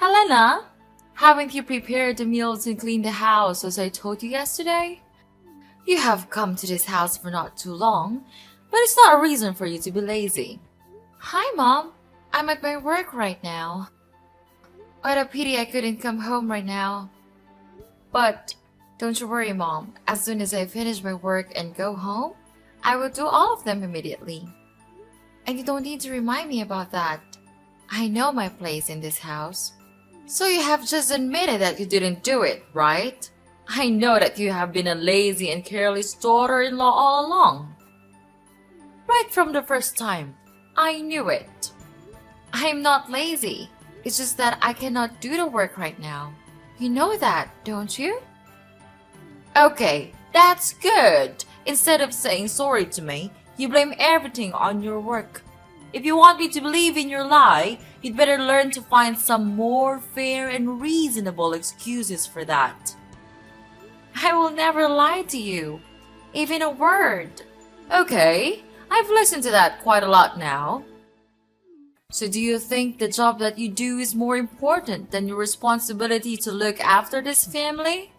Helena, haven't you prepared the meals and cleaned the house as I told you yesterday? You have come to this house for not too long, but it's not a reason for you to be lazy. Hi, Mom. I'm at my work right now. What a pity I couldn't come home right now. But don't you worry, Mom. As soon as I finish my work and go home, I will do all of them immediately. And you don't need to remind me about that. I know my place in this house. So you have just admitted that you didn't do it, right? I know that you have been a lazy and careless daughter-in-law all along. Right from the first time, I knew it. I am not lazy. It's just that I cannot do the work right now. You know that, don't you? Okay, that's good. Instead of saying sorry to me, you blame everything on your work. If you want me to believe in your lie, you'd better learn to find some more fair and reasonable excuses for that. I will never lie to you, even a word. Okay, I've listened to that quite a lot now. So do you think the job that you do is more important than your responsibility to look after this family?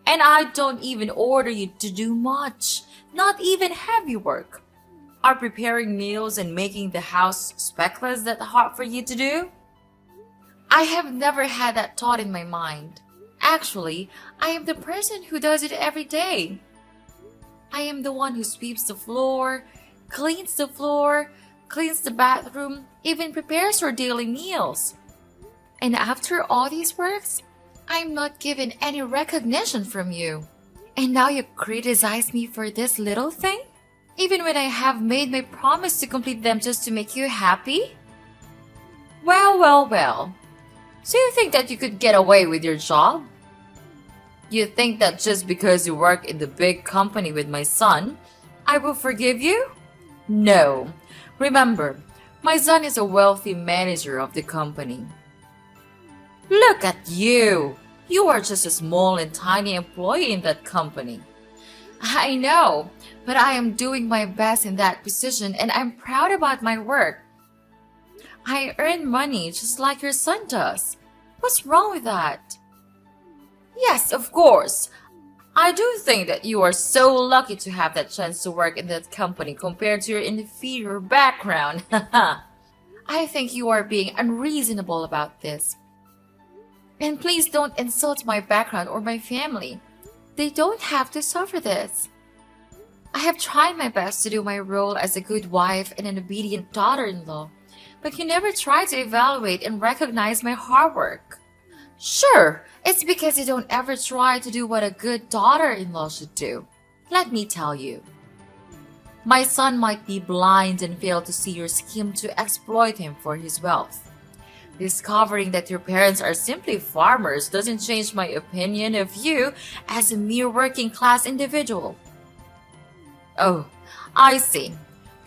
And I don't even order you to do much, not even heavy work. Are preparing meals and making the house speckless that hard for you to do? I have never had that thought in my mind. Actually, I am the person who does it every day. I am the one who sweeps the floor, cleans the bathroom, even prepares your daily meals. And after all these works, I'm not given any recognition from you. And now you criticize me for this little thing? Even when I have made my promise to complete them just to make you happy? Well. So you think that you could get away with your job? You think that just because you work in the big company with my son, I will forgive you? No. Remember, my son is a wealthy manager of the company. Look at you! You are just a small and tiny employee in that company. I know, but I am doing my best in that position and I'm proud about my work. I earn money just like your son does. What's wrong with that? Yes, of course. I do think that you are so lucky to have that chance to work in that company compared to your inferior background. I think you are being unreasonable about this. And please don't insult my background or my family. They don't have to suffer this. I have tried my best to do my role as a good wife and an obedient daughter-in-law, but you never try to evaluate and recognize my hard work. Sure, it's because you don't ever try to do what a good daughter-in-law should do. Let me tell you. My son might be blind and fail to see your scheme to exploit him for his wealth. Discovering that your parents are simply farmers doesn't change my opinion of you as a mere working-class individual. Oh, I see.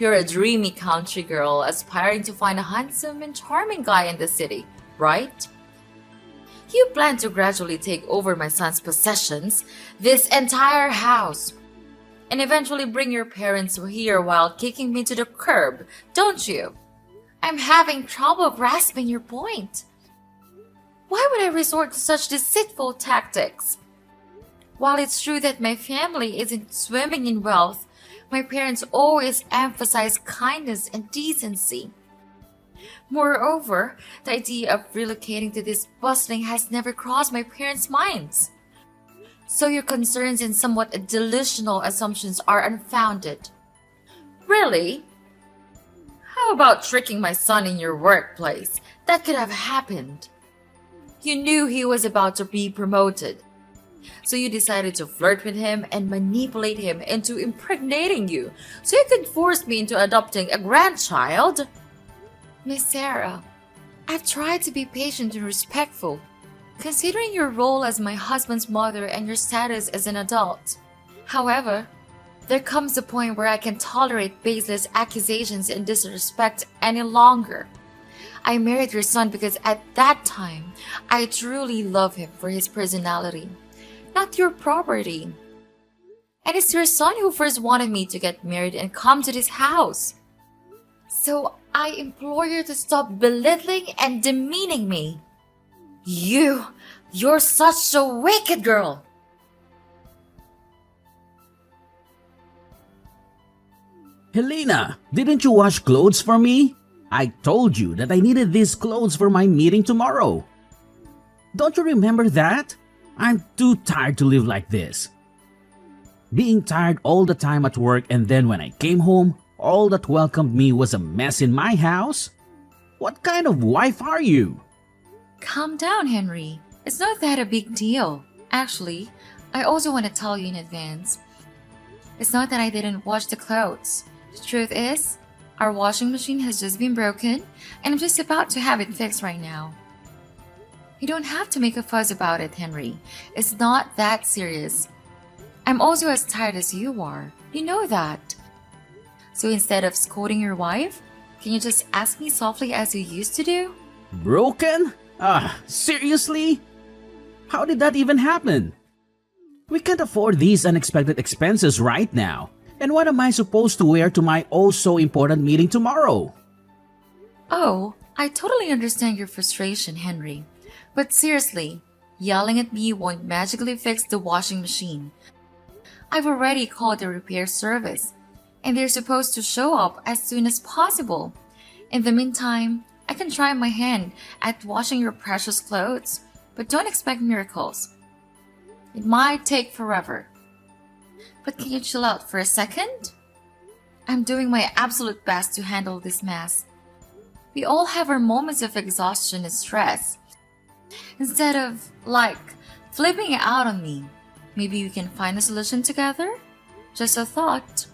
You're a dreamy country girl aspiring to find a handsome and charming guy in the city, right? You plan to gradually take over my son's possessions, this entire house, and eventually bring your parents here while kicking me to the curb, don't you? I'm having trouble grasping your point. Why would I resort to such deceitful tactics? While it's true that my family isn't swimming in wealth, my parents always emphasize kindness and decency. Moreover, the idea of relocating to this bustling has never crossed my parents' minds. So your concerns and somewhat delusional assumptions are unfounded. Really? How about tricking my son in your workplace? That could have happened. You knew he was about to be promoted, so you decided to flirt with him and manipulate him into impregnating you so you could force me into adopting a grandchild? Miss Sarah, I've tried to be patient and respectful, considering your role as my husband's mother and your status as an adult. However, there comes a point where I can tolerate baseless accusations and disrespect any longer. I married your son because at that time, I truly love him for his personality, not your property. And it's your son who first wanted me to get married and come to this house. So I implore you to stop belittling and demeaning me. You're such a wicked girl. Helena, didn't you wash clothes for me? I told you that I needed these clothes for my meeting tomorrow. Don't you remember that? I'm too tired to live like this. Being tired all the time at work, and then when I came home, all that welcomed me was a mess in my house? What kind of wife are you? Calm down, Henry. It's not that a big deal. Actually, I also want to tell you in advance. It's not that I didn't wash the clothes. The truth is, our washing machine has just been broken, and I'm just about to have it fixed right now. You don't have to make a fuss about it, Henry. It's not that serious. I'm also as tired as you are. You know that. So instead of scolding your wife, can you just ask me softly as you used to do? Broken? Seriously? How did that even happen? We can't afford these unexpected expenses right now. And what am I supposed to wear to my oh-so important meeting tomorrow? Oh, I totally understand your frustration, Henry. But seriously, yelling at me won't magically fix the washing machine. I've already called the repair service, and they're supposed to show up as soon as possible. In the meantime, I can try my hand at washing your precious clothes, but don't expect miracles. It might take forever. But can you chill out for a second? I'm doing my absolute best to handle this mess. We all have our moments of exhaustion and stress. Instead of, flipping out on me, maybe we can find a solution together? Just a thought.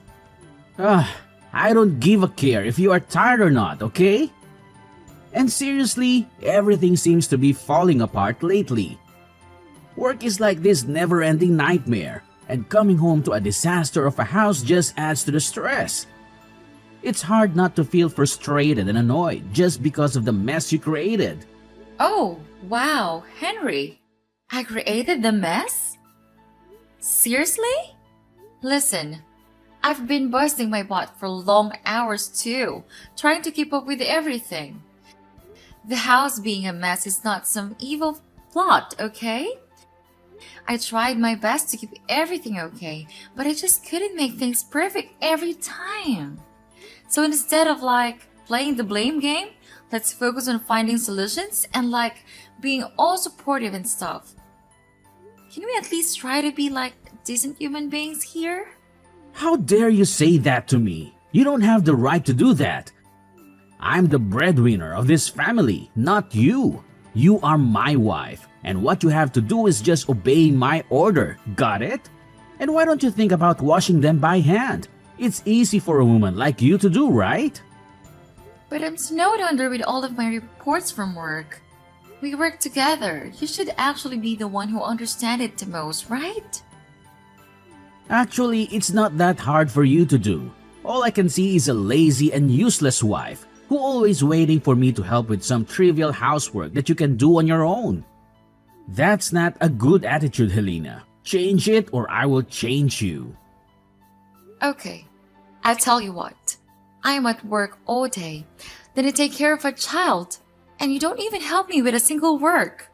I don't give a care if you are tired or not, okay? And seriously, everything seems to be falling apart lately. Work is like this never-ending nightmare, and coming home to a disaster of a house just adds to the stress. It's hard not to feel frustrated and annoyed just because of the mess you created. Oh, wow, Henry. I created the mess? Seriously? Listen, I've been busting my butt for long hours too, trying to keep up with everything. The house being a mess is not some evil plot, okay? I tried my best to keep everything okay, but I just couldn't make things perfect every time. So instead of playing the blame game, let's focus on finding solutions and being all supportive and stuff. Can we at least try to be decent human beings here? How dare you say that to me? You don't have the right to do that. I'm the breadwinner of this family, not you. You are my wife, and what you have to do is just obey my order. Got it? And why don't you think about washing them by hand? It's easy for a woman like you to do, right? But I'm snowed under with all of my reports from work. We work together. You should actually be the one who understands it the most, right? Actually, it's not that hard for you to do. All I can see is a lazy and useless wife who always waiting for me to help with some trivial housework that you can do on your own. That's not a good attitude, Helena. Change it or I will change you. Okay, I'll tell you what. I am at work all day, then I take care of a child, and you don't even help me with a single work.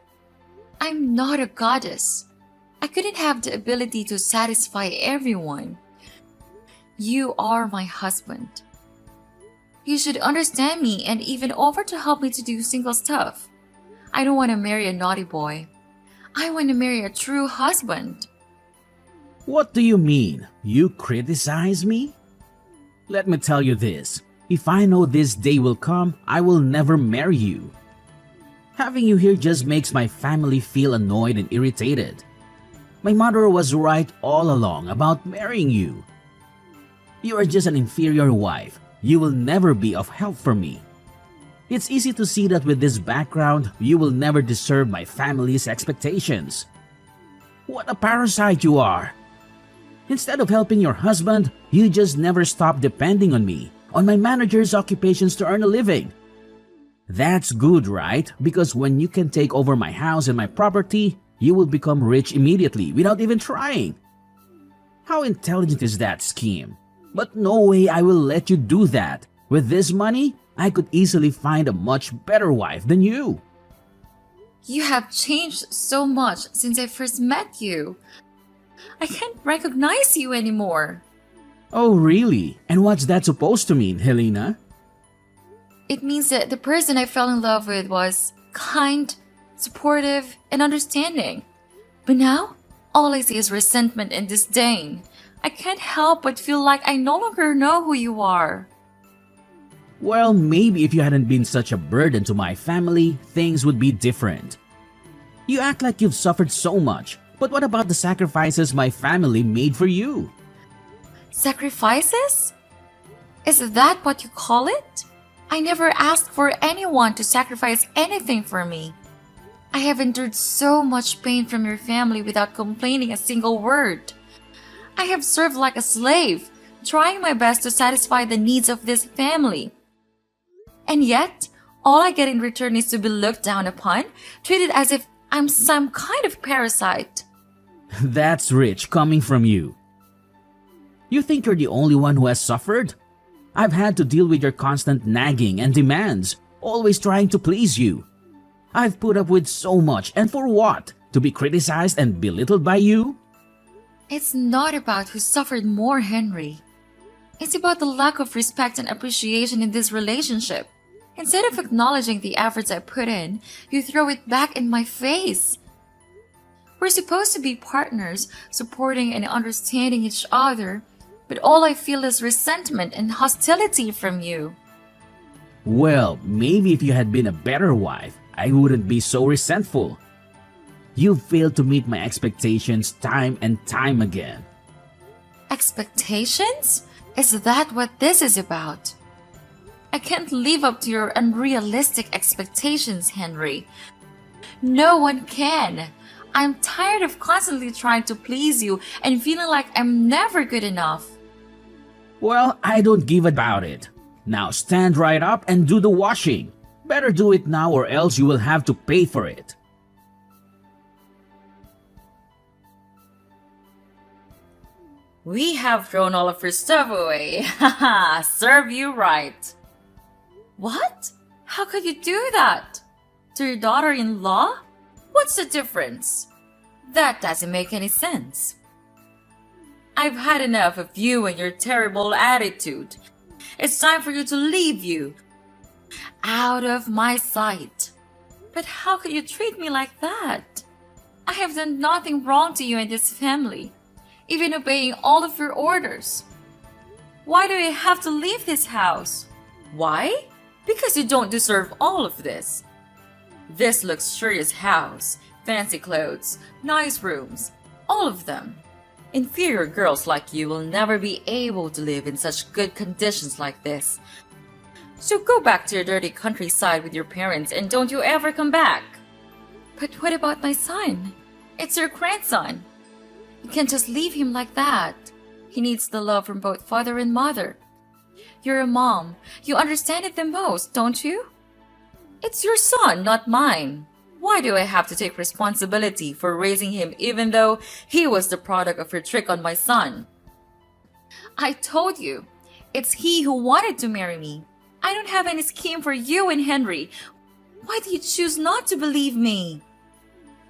I'm not a goddess. I couldn't have the ability to satisfy everyone. You are my husband. You should understand me and even offer to help me to do single stuff. I don't want to marry a naughty boy. I want to marry a true husband. What do you mean? You criticize me? Let me tell you this. If I know this day will come, I will never marry you. Having you here just makes my family feel annoyed and irritated. My mother was right all along about marrying you. You are just an inferior wife. You will never be of help for me. It's easy to see that with this background, you will never deserve my family's expectations. What a parasite you are! Instead of helping your husband, you just never stop depending on me, on my manager's occupations to earn a living. That's good, right? Because when you can take over my house and my property, you will become rich immediately without even trying. How intelligent is that scheme? But no way I will let you do that. With this money, I could easily find a much better wife than you. You have changed so much since I first met you. I can't recognize you anymore. Oh, really? And what's that supposed to mean, Helena? It means that the person I fell in love with was kind, supportive, and understanding. But now, all I see is resentment and disdain. I can't help but feel like I no longer know who you are. Well, maybe if you hadn't been such a burden to my family, things would be different. You act like you've suffered so much, but what about the sacrifices my family made for you? Sacrifices? Is that what you call it? I never asked for anyone to sacrifice anything for me. I have endured so much pain from your family without complaining a single word. I have served like a slave, trying my best to satisfy the needs of this family. And yet, all I get in return is to be looked down upon, treated as if I'm some kind of parasite. That's rich coming from you. You think you're the only one who has suffered? I've had to deal with your constant nagging and demands, always trying to please you. I've put up with so much, and for what? To be criticized and belittled by you? It's not about who suffered more, Henry. It's about the lack of respect and appreciation in this relationship. Instead of acknowledging the efforts I put in, you throw it back in my face. We're supposed to be partners, supporting and understanding each other, but all I feel is resentment and hostility from you. Well, maybe if you had been a better wife, I wouldn't be so resentful. You failed to meet my expectations time and time again. Expectations? Is that what this is about? I can't live up to your unrealistic expectations, Henry. No one can. I'm tired of constantly trying to please you and feeling like I'm never good enough. Well, I don't give about it. Now stand right up and do the washing. Better do it now or else you will have to pay for it. We have thrown all of your stuff away. Haha, serve you right. What? How could you do that? To your daughter-in-law? What's the difference? That doesn't make any sense. I've had enough of you and your terrible attitude. It's time for you to leave you. Out of my sight. But how could you treat me like that? I have done nothing wrong to you and this family, even obeying all of your orders. Why do I have to leave this house? Why? Because you don't deserve all of this. This luxurious house, fancy clothes, nice rooms, all of them. Inferior girls like you will never be able to live in such good conditions like this. So go back to your dirty countryside with your parents and don't you ever come back. But what about my son? It's your grandson. You can't just leave him like that. He needs the love from both father and mother. You're a mom. You understand it the most, don't you? It's your son, not mine. Why do I have to take responsibility for raising him even though he was the product of your trick on my son? I told you, it's he who wanted to marry me. I don't have any scheme for you and Henry. Why do you choose not to believe me?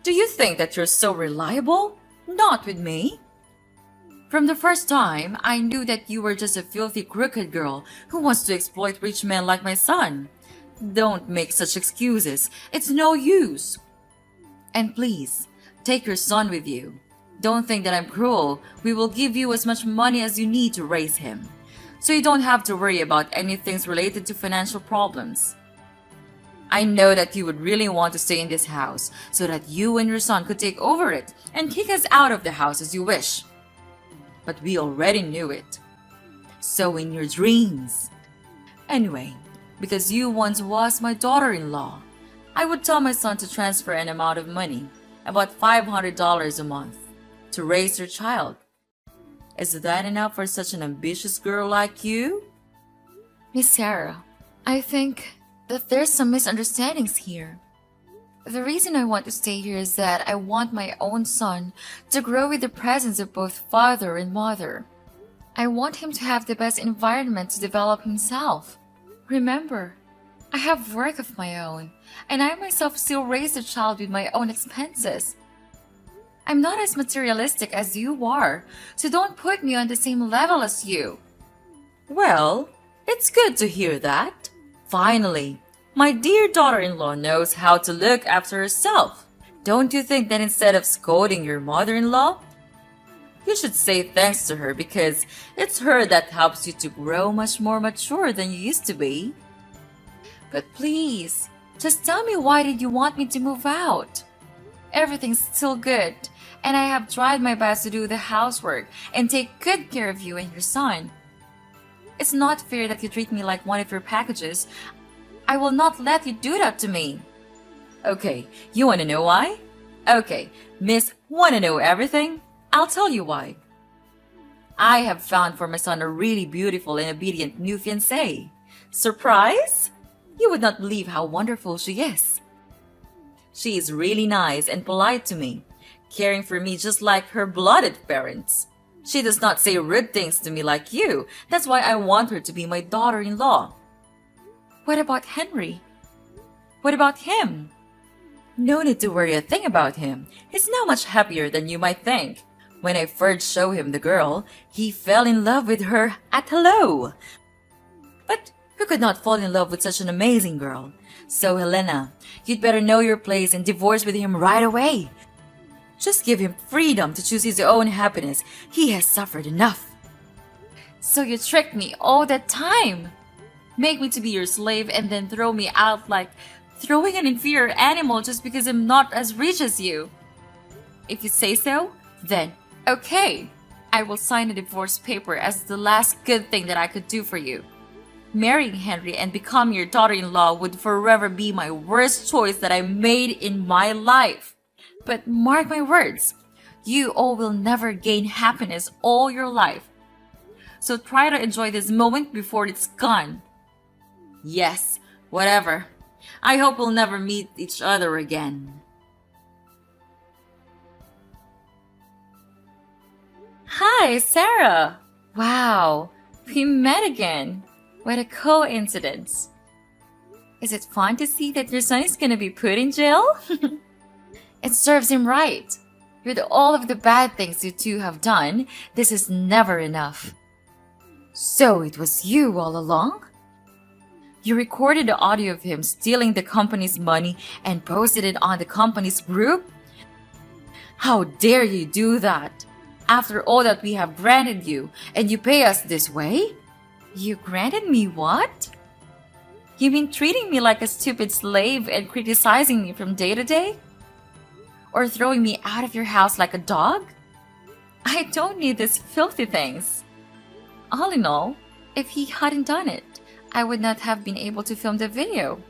Do you think that you're so reliable? Not with me. From the first time, I knew that you were just a filthy, crooked girl who wants to exploit rich men like my son. Don't make such excuses. It's no use. And please, take your son with you. Don't think that I'm cruel. We will give you as much money as you need to raise him, so you don't have to worry about anything related to financial problems. I know that you would really want to stay in this house so that you and your son could take over it and kick us out of the house as you wish. But we already knew it. So in your dreams. Anyway, because you once was my daughter-in-law, I would tell my son to transfer an amount of money, about $500 a month, to raise your child. Is that enough for such an ambitious girl like you? Miss Sarah, I think that there's some misunderstandings here. The reason I want to stay here is that I want my own son to grow with the presence of both father and mother. I want him to have the best environment to develop himself. Remember, I have work of my own, and I myself still raise a child with my own expenses. I'm not as materialistic as you are, so don't put me on the same level as you. Well, it's good to hear that. Finally, my dear daughter-in-law knows how to look after herself. Don't you think that instead of scolding your mother-in-law, you should say thanks to her because it's her that helps you to grow much more mature than you used to be? But please, just tell me, why did you want me to move out? Everything's still good, and I have tried my best to do the housework and take good care of you and your son. It's not fair that you treat me like one of your packages. I will not let you do that to me. Okay, you want to know why? Okay, Miss Want to Know Everything? I'll tell you why. I have found for my son a really beautiful and obedient new fiancée. Surprise? You would not believe how wonderful she is. She is really nice and polite to me, caring for me just like her blooded parents. She does not say rude things to me like you. That's why I want her to be my daughter-in-law. What about Henry? What about him? No need to worry a thing about him. He's now much happier than you might think. When I first showed him the girl, he fell in love with her at hello. But who could not fall in love with such an amazing girl? So Helena, you'd better know your place and divorce with him right away. Just give him freedom to choose his own happiness. He has suffered enough. So you tricked me all that time. Make me to be your slave and then throw me out like throwing an inferior animal just because I'm not as rich as you. If you say so, then okay. I will sign a divorce paper as the last good thing that I could do for you. Marrying Henry and becoming your daughter-in-law would forever be my worst choice that I made in my life. But mark my words, you all will never gain happiness all your life. So try to enjoy this moment before it's gone. Yes, whatever. I hope we'll never meet each other again. Hi, Sarah. Wow, we met again. What a coincidence. Is it fun to see that your son is gonna be put in jail? It serves him right. With all of the bad things you two have done, this is never enough. So it was you all along? You recorded the audio of him stealing the company's money and posted it on the company's group? How dare you do that? After all that we have granted you, and you pay us this way? You granted me what? You mean treating me like a stupid slave and criticizing me from day to day? Or throwing me out of your house like a dog? I don't need these filthy things. All in all, if he hadn't done it, I would not have been able to film the video.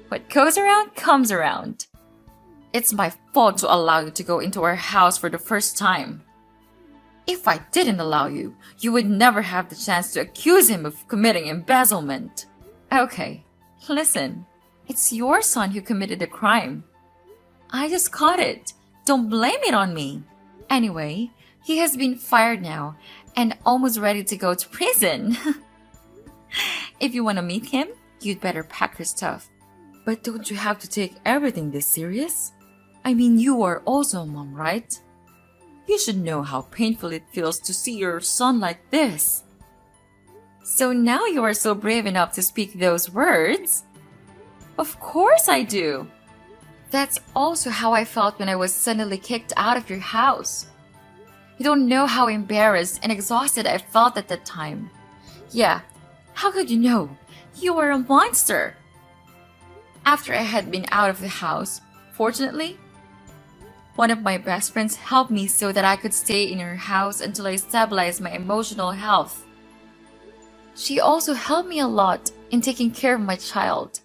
What goes around comes around. It's my fault to allow you to go into our house for the first time. If I didn't allow you, you would never have the chance to accuse him of committing embezzlement. Okay, listen. It's your son who committed the crime. I just caught it. Don't blame it on me. Anyway, he has been fired now and almost ready to go to prison. If you want to meet him, you'd better pack your stuff. But don't you have to take everything this serious? I mean, you are also a mom, right? You should know how painful it feels to see your son like this. So now you are so brave enough to speak those words? Of course I do. That's also how I felt when I was suddenly kicked out of your house. You don't know how embarrassed and exhausted I felt at that time. Yeah, how could you know? You were a monster. After I had been out of the house, fortunately, one of my best friends helped me so that I could stay in her house until I stabilized my emotional health. She also helped me a lot in taking care of my child.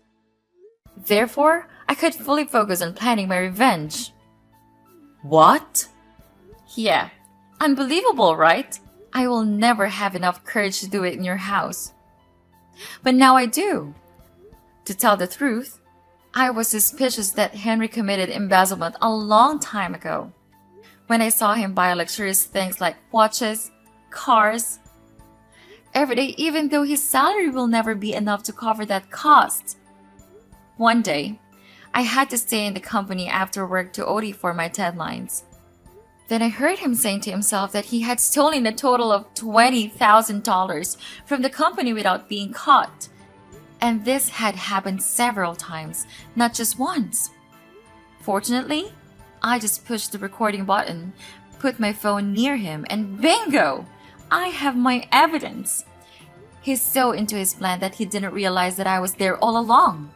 Therefore, I could fully focus on planning my revenge. What? Yeah, unbelievable, right? I will never have enough courage to do it in your house. But now I do. To tell the truth, I was suspicious that Henry committed embezzlement a long time ago. When I saw him buy luxurious things like watches, cars, every day, even though his salary will never be enough to cover that cost. One day, I had to stay in the company after work to OT for my deadlines. Then I heard him saying to himself that he had stolen a total of $20,000 from the company without being caught. And this had happened several times, not just once. Fortunately, I just pushed the recording button, put my phone near him, and bingo! I have my evidence. He's so into his plan that he didn't realize that I was there all along.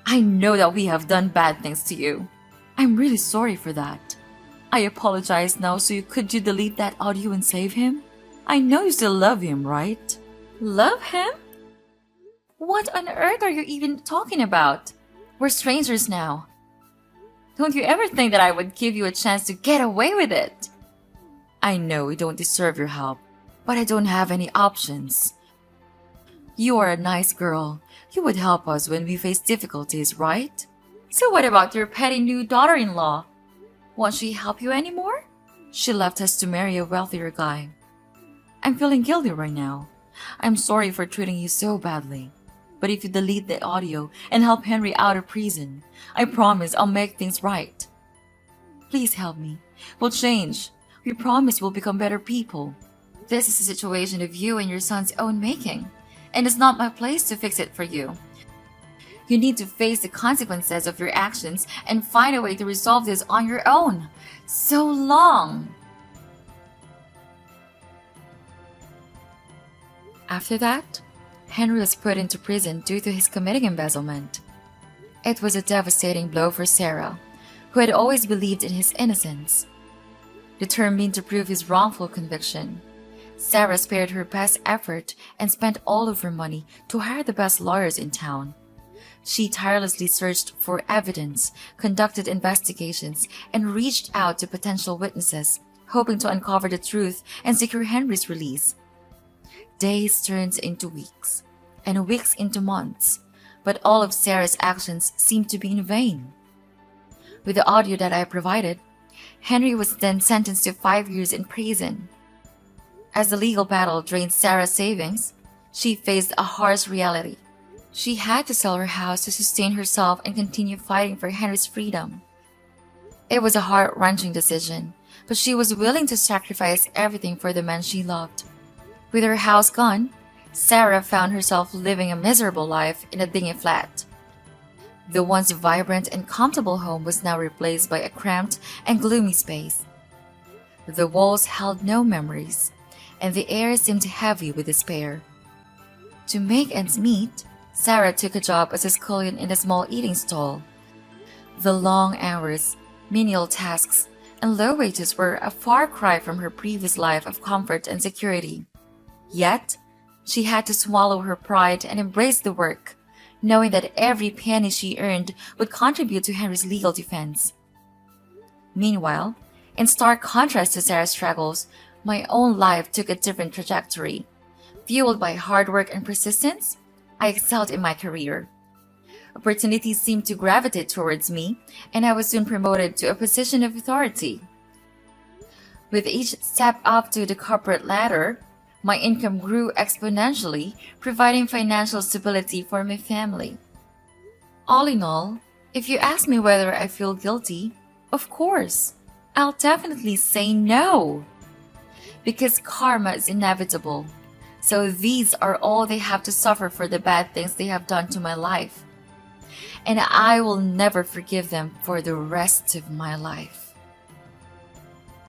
I know that we have done bad things to you. I'm really sorry for that. I apologize now, so could you delete that audio and save him? I know you still love him, right? Love him? What on earth are you even talking about? We're strangers now. Don't you ever think that I would give you a chance to get away with it? I know we don't deserve your help, but I don't have any options. You are a nice girl. You would help us when we face difficulties, right? So what about your petty new daughter-in-law? Won't she help you anymore? She left us to marry a wealthier guy. I'm feeling guilty right now. I'm sorry for treating you so badly. But if you delete the audio and help Henry out of prison, I promise I'll make things right. Please help me. We'll change. We promise we'll become better people. This is a situation of you and your son's own making, and it's not my place to fix it for you. You need to face the consequences of your actions and find a way to resolve this on your own. So long! After that, Henry was put into prison due to his committing embezzlement. It was a devastating blow for Sarah, who had always believed in his innocence. Determined to prove his wrongful conviction, Sarah spared her best effort and spent all of her money to hire the best lawyers in town. She tirelessly searched for evidence, conducted investigations, and reached out to potential witnesses, hoping to uncover the truth and secure Henry's release. Days turned into weeks, and weeks into months, but all of Sarah's actions seemed to be in vain. With the audio that I provided, Henry was then sentenced to 5 years in prison. As the legal battle drained Sarah's savings, she faced a harsh reality. She had to sell her house to sustain herself and continue fighting for Henry's freedom. It was a heart-wrenching decision, but she was willing to sacrifice everything for the man she loved. With her house gone, Sarah found herself living a miserable life in a dingy flat. The once vibrant and comfortable home was now replaced by a cramped and gloomy space. The walls held no memories, and the air seemed heavy with despair. To make ends meet, Sarah took a job as a scullion in a small eating stall. The long hours, menial tasks, and low wages were a far cry from her previous life of comfort and security. Yet, she had to swallow her pride and embrace the work, knowing that every penny she earned would contribute to Henry's legal defense. Meanwhile, in stark contrast to Sarah's struggles, my own life took a different trajectory. Fueled by hard work and persistence, I excelled in my career. Opportunities seemed to gravitate towards me, and I was soon promoted to a position of authority. With each step up to the corporate ladder, my income grew exponentially, providing financial stability for my family. All in all, if you ask me whether I feel guilty, of course, I'll definitely say no. Because karma is inevitable. So these are all they have to suffer for the bad things they have done to my life. And I will never forgive them for the rest of my life.